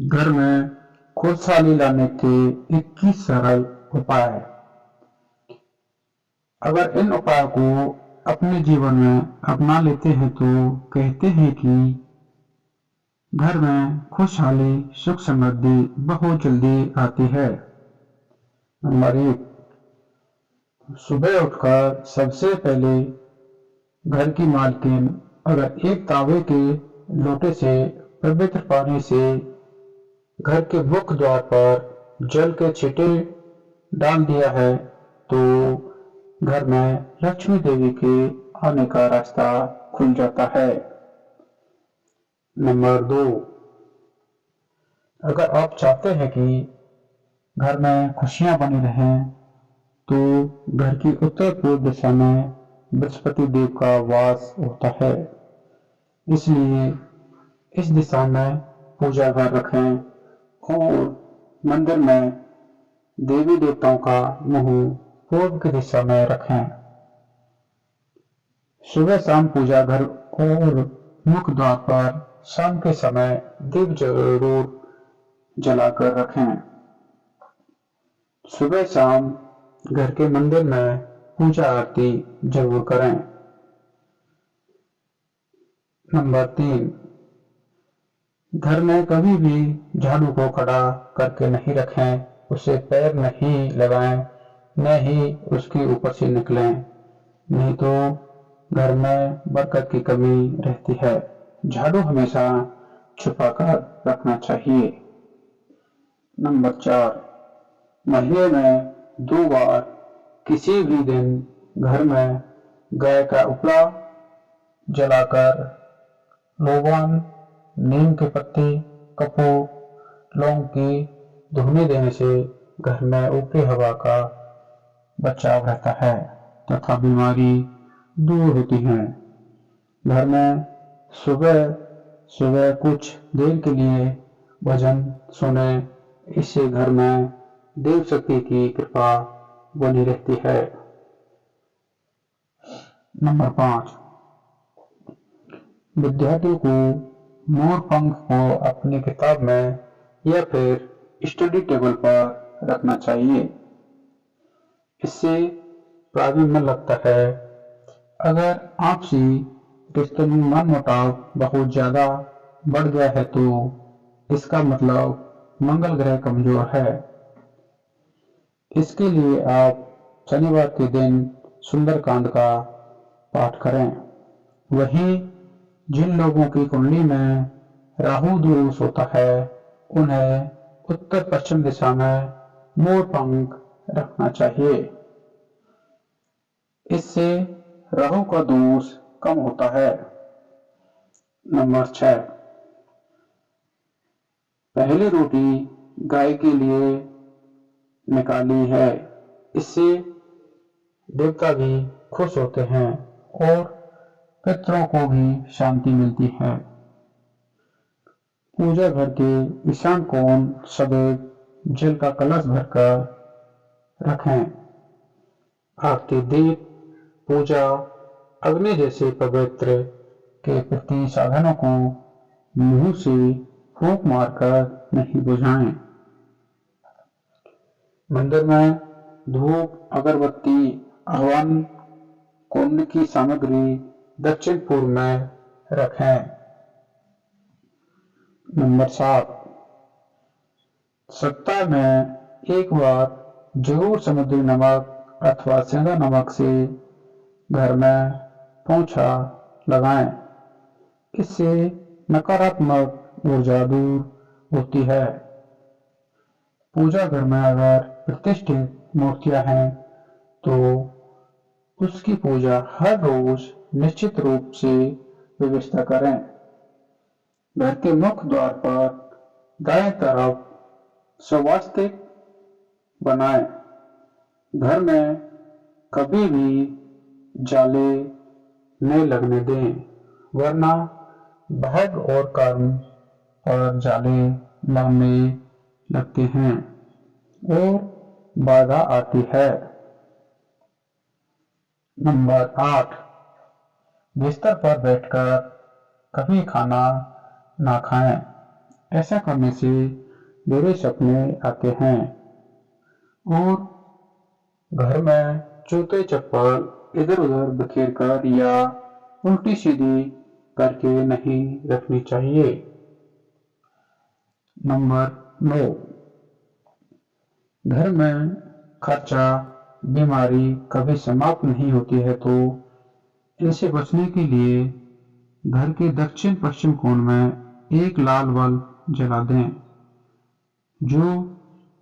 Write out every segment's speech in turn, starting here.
घर में खुशहाली लाने के 21 सरल उपाय। अगर इन उपायों को अपने जीवन में अपना लेते हैं तो कहते हैं कि घर में खुशहाली सुख समृद्धि बहुत जल्दी आती है। नंबर 1, सुबह उठकर सबसे पहले घर की मालकिन अगर एक तांबे के लोटे से पवित्र पानी से घर के मुख्य द्वार पर जल के छींटे डाल दिया है तो घर में लक्ष्मी देवी के आने का रास्ता खुल जाता है। नंबर 2, अगर आप चाहते हैं कि घर में खुशियां बनी रहें तो घर की उत्तर पूर्व दिशा में बृहस्पति देव का वास होता है, इसलिए इस दिशा में पूजा घर रखें और मंदिर में देवी देवताओं का मुंह पूर्व की दिशा में रखें। सुबह शाम पूजा घर और मुख्य द्वार पर शाम के समय दीप जरूर जलाकर रखें। सुबह शाम घर के मंदिर में पूजा आरती जरूर करें। नंबर 3, घर में कभी भी झाड़ू को खड़ा करके नहीं रखें, उसे पैर नहीं लगाएं, न ही उसके ऊपर से निकलें, नहीं तो घर में बरकत की कमी रहती है। झाड़ू हमेशा छुपाकर रखना चाहिए। नंबर 4, महीने में 2 बार किसी भी दिन घर में गाय का उपला जलाकर लोबान, नीम के पत्ते, कपूर, लौंग की धुनी देने से घर में ऊपरी हवा का बचाव रहता है तथा बीमारी दूर होती है। घर में सुबह सुबह कुछ देर के लिए भजन सुने, इससे घर में देव शक्ति की कृपा बनी रहती है। नंबर 5, विद्यार्थियों को मोर पंख को अपनी किताब में या फिर स्टडी टेबल पर रखना चाहिए, इससे प्रावीण्य मन लगता है। अगर आपसी रिश्तों में मनमुटाव बहुत ज्यादा बढ़ गया है तो इसका मतलब मंगल ग्रह कमजोर है। इसके लिए आप शनिवार के दिन सुंदरकांड का पाठ करें। वहीं जिन लोगों की कुंडली में राहु दोष होता है उन्हें उत्तर पश्चिम दिशा में मोर पंख रखना चाहिए, इससे राहु का दोष कम होता है। नंबर 6, पहली रोटी गाय के लिए निकाली है, इससे देवता भी खुश होते हैं और पितरों को भी शांति मिलती है। पूजा घर के ईशान कोण सदैव जल का कलश भरकर रखें। आरती, दीप, पूजा, अग्नि जैसे पवित्र के प्रति साधनों को मुंह से फूंक मारकर नहीं बुझाएं। मंदिर में धूप, अगरबत्ती, हवन कुंड की सामग्री दक्षिण पूर्व में रखें। नंबर 7, सप्ताह में एक बार जरूर समुद्री नमक अथवा सेंधा नमक से घर में पोंछा लगाएं, इससे नकारात्मक ऊर्जा दूर होती है। पूजा घर में अगर प्रतिष्ठित मूर्तियां हैं तो उसकी पूजा हर रोज निश्चित रूप से व्यवस्था करें। घर के मुख्य द्वार पर दाएं तरफ स्वास्तिक बनाएं। घर में कभी भी जाले नहीं लगने दें, वरना भाग्य और कर्म पर जाले लगने लगते हैं और बाधा आती है। नंबर 8, बिस्तर पर बैठकर कभी खाना ना खाएं, ऐसा करने से बुरे सपने आते हैं। और घर में जूते चप्पल इधर उधर बिखेर कर या उल्टी सीधी करके नहीं रखनी चाहिए। नंबर 9, घर में खर्चा बीमारी कभी समाप्त नहीं होती है, तो इनसे बचने के लिए घर के दक्षिण पश्चिम कोण में एक लाल बल्ब जला दें, जो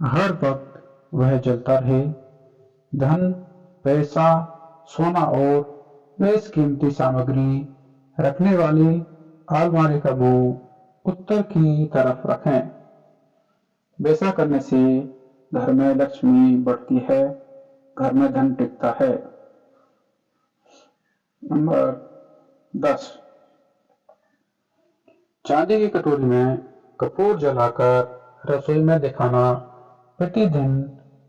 हर वक्त वह जलता रहे। धन, पैसा, सोना और बेशकीमती सामग्री रखने वाली अलमारी का मुंह उत्तर की तरफ रखें। वैसा करने से घर में लक्ष्मी बढ़ती है, घर में धन टिकता है। नंबर 10, चांदी की कटोरी में कपूर जलाकर रसोई में दिखाना। प्रतिदिन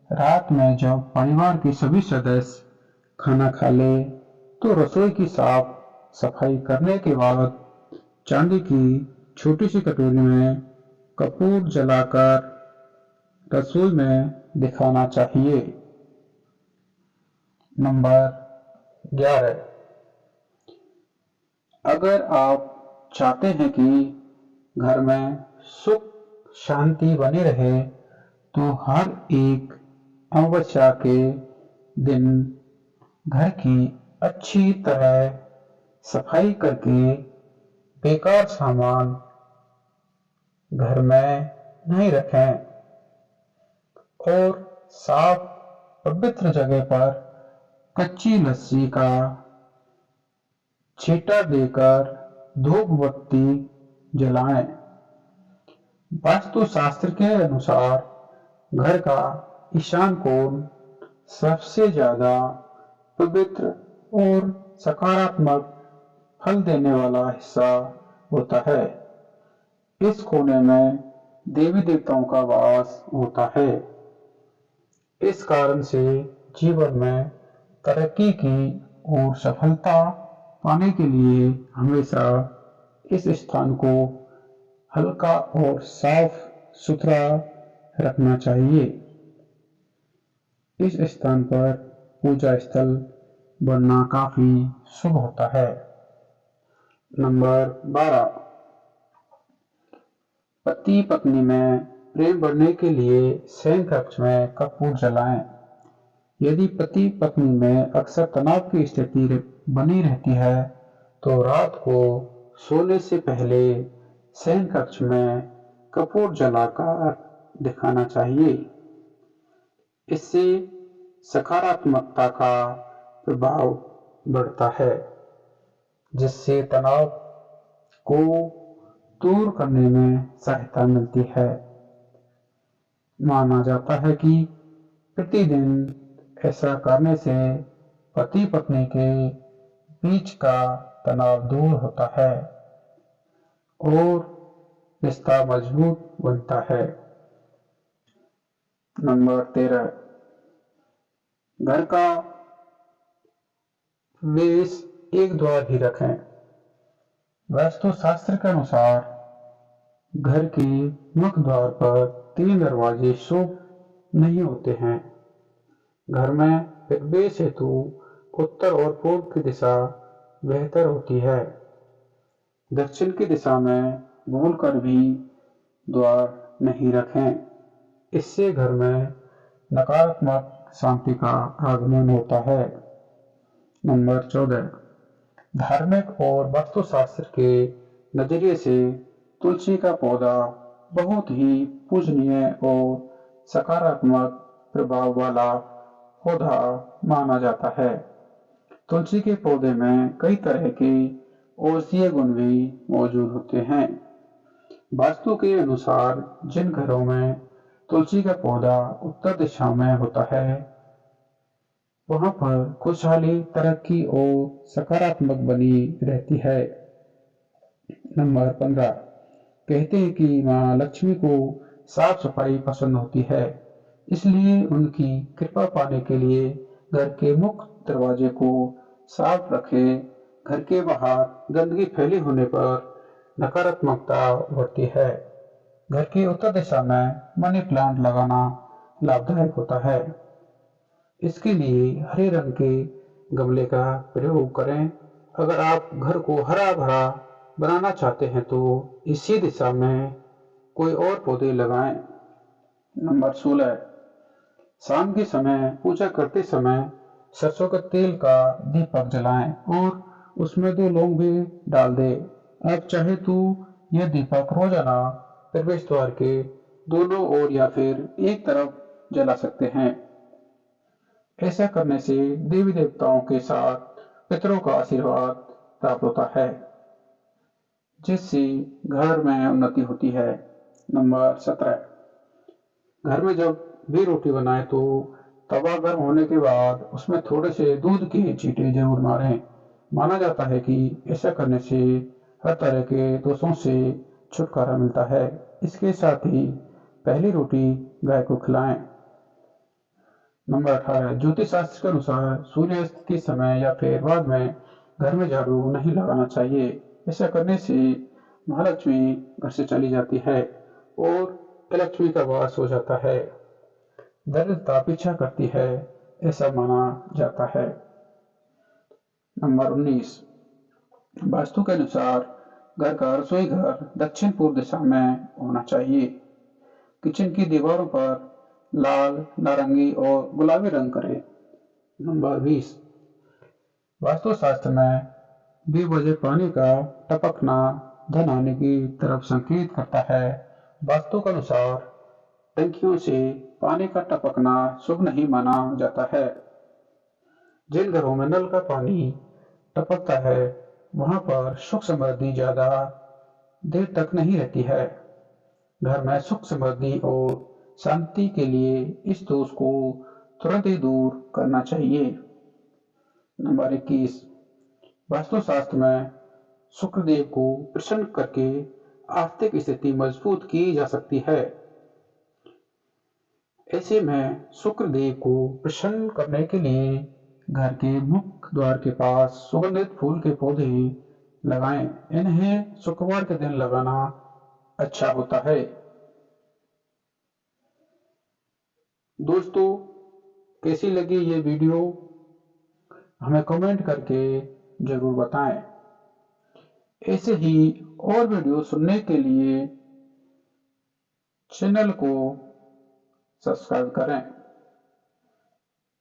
रात में जब परिवार के सभी सदस्य खाना खा ले, तो रसोई की साफ सफाई करने के बाद चांदी की छोटी सी कटोरी में कपूर जलाकर रसोई में दिखाना चाहिए। नंबर 11, अगर आप चाहते हैं कि घर में सुख शांति बनी रहे, तो हर एक अमावस्या के दिन घर की अच्छी तरह सफाई करके बेकार सामान घर में नहीं रखें और साफ पवित्र जगह पर कच्ची लस्सी का छींटा देकर धूप बत्ती जलाएं। वास्तु शास्त्र के अनुसार घर का ईशान कोण सबसे ज्यादा पवित्र और सकारात्मक फल देने वाला हिस्सा होता है। इस कोने में देवी देवताओं का वास होता है। इस कारण से जीवन में तरक्की की और सफलता पाने के लिए हमेशा इस स्थान को हल्का और साफ सुथरा रखना चाहिए। इस स्थान पर पूजा स्थल बनना काफी शुभ होता है। नंबर 12, पति पत्नी में प्रेम बढ़ने के लिए शयन कक्ष में कपूर जलाएं। यदि पति पत्नी में अक्सर तनाव की स्थिति बनी रहती है, तो रात को सोने से पहले शयन कक्ष में कपूर जलाकर दिखाना चाहिए। इससे सकारात्मकता का प्रभाव बढ़ता है, जिससे तनाव को दूर करने में सहायता मिलती है। माना जाता है कि प्रतिदिन ऐसा करने से पति पत्नी के बीच का तनाव दूर होता है और रिश्ता मजबूत बनता है। नंबर 13, घर का प्रवेश एक द्वार ही रखें। वास्तु शास्त्र के अनुसार घर के मुख्य द्वार पर 3 दरवाजे शुभ नहीं होते हैं। घर में प्रवेश हेतु उत्तर और पूर्व की दिशा बेहतर होती है। दक्षिण की दिशा में भूलकर भी द्वार नहीं रखें। इससे घर में नकारात्मक शांति का आगमन होता है। नंबर 14, धार्मिक और वास्तुशास्त्र के नजरिए से तुलसी का पौधा बहुत ही पूजनीय और सकारात्मक प्रभाव वाला पौधा माना जाता है। तुलसी के पौधे में कई तरह के औषधीय गुण भी मौजूद होते हैं। वास्तु के अनुसार जिन घरों में तुलसी का पौधा उत्तर दिशा में होता है, वहां पर खुशहाली, तरक्की और सकारात्मक बनी रहती है। नंबर 15, कहते हैं कि मां लक्ष्मी को साफ सफाई पसंद होती है, इसलिए उनकी कृपा पाने के लिए घर के मुख्य दरवाजे को साफ रखें। घर के बाहर गंदगी फैली होने पर नकारात्मकता बढ़ती है। घर की उत्तर दिशा में मनी प्लांट लगाना लाभदायक होता है। इसके लिए हरे रंग के गमले का प्रयोग करें। अगर आप घर को हरा भरा बनाना चाहते हैं तो इसी दिशा में कोई और पौधे लगाएं। नंबर 16, शाम के समय पूजा करते समय सरसों के तेल का दीपक जलाएं और उसमें 2 लौंग भी डाल दें। आप चाहे तो यह दीपक रोजाना प्रवेश द्वार के दोनों ओर या फिर एक तरफ जला सकते हैं। ऐसा करने से देवी देवताओं के साथ पितरों का आशीर्वाद प्राप्त होता है, जिससे घर में उन्नति होती है। नंबर 17, घर में जब भी रोटी बनाए तो तवा गर्म होने के बाद उसमें थोड़े से दूध के छींटे जरूर मारें। माना जाता है कि ऐसा करने से हर तरह के दोषों से छुटकारा मिलता है। इसके साथ ही पहली रोटी गाय को खिलाएं। नंबर 18, ज्योतिष शास्त्र के अनुसार सूर्यास्त के समय या फिर बाद में घर में झाड़ू नहीं लगाना चाहिए। ऐसा करने से महालक्ष्मी घर से चली जाती है और लक्ष्मी का वास हो जाता है। दरिद्रता पीछा करती है, ऐसा माना जाता है। नंबर 19, वास्तु के अनुसार घर का रसोई घर दक्षिण पूर्व दिशा में होना चाहिए। किचन की दीवारों पर लाल, नारंगी और गुलाबी रंग करें। नंबर 20, वास्तुशास्त्र में 2 बजे पानी का टपकना धन आने की तरफ संकेत करता है। वास्तु के अनुसार टंकियों से पानी का टपकना शुभ नहीं माना जाता है। जिन घरों में नल का पानी टपकता है वहां पर सुख समृद्धि ज्यादा देर तक नहीं रहती है। घर में सुख समृद्धि और शांति के लिए इस दोष को तुरंत ही दूर करना चाहिए। नंबर 21, वास्तुशास्त्र में शुक्रदेव को प्रसन्न करके आर्थिक स्थिति मजबूत की जा सकती है। ऐसे में शुक्रदेव को प्रसन्न करने के लिए घर के मुख्य द्वार के पास सुगंधित फूल के पौधे लगाएं। इन्हें शुक्रवार के दिन लगाना अच्छा होता है। दोस्तों, कैसी लगी ये वीडियो हमें कमेंट करके जरूर बताएं। ऐसे ही और वीडियो सुनने के लिए चैनल को सब्सक्राइब करें।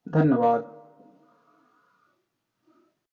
धन्यवाद।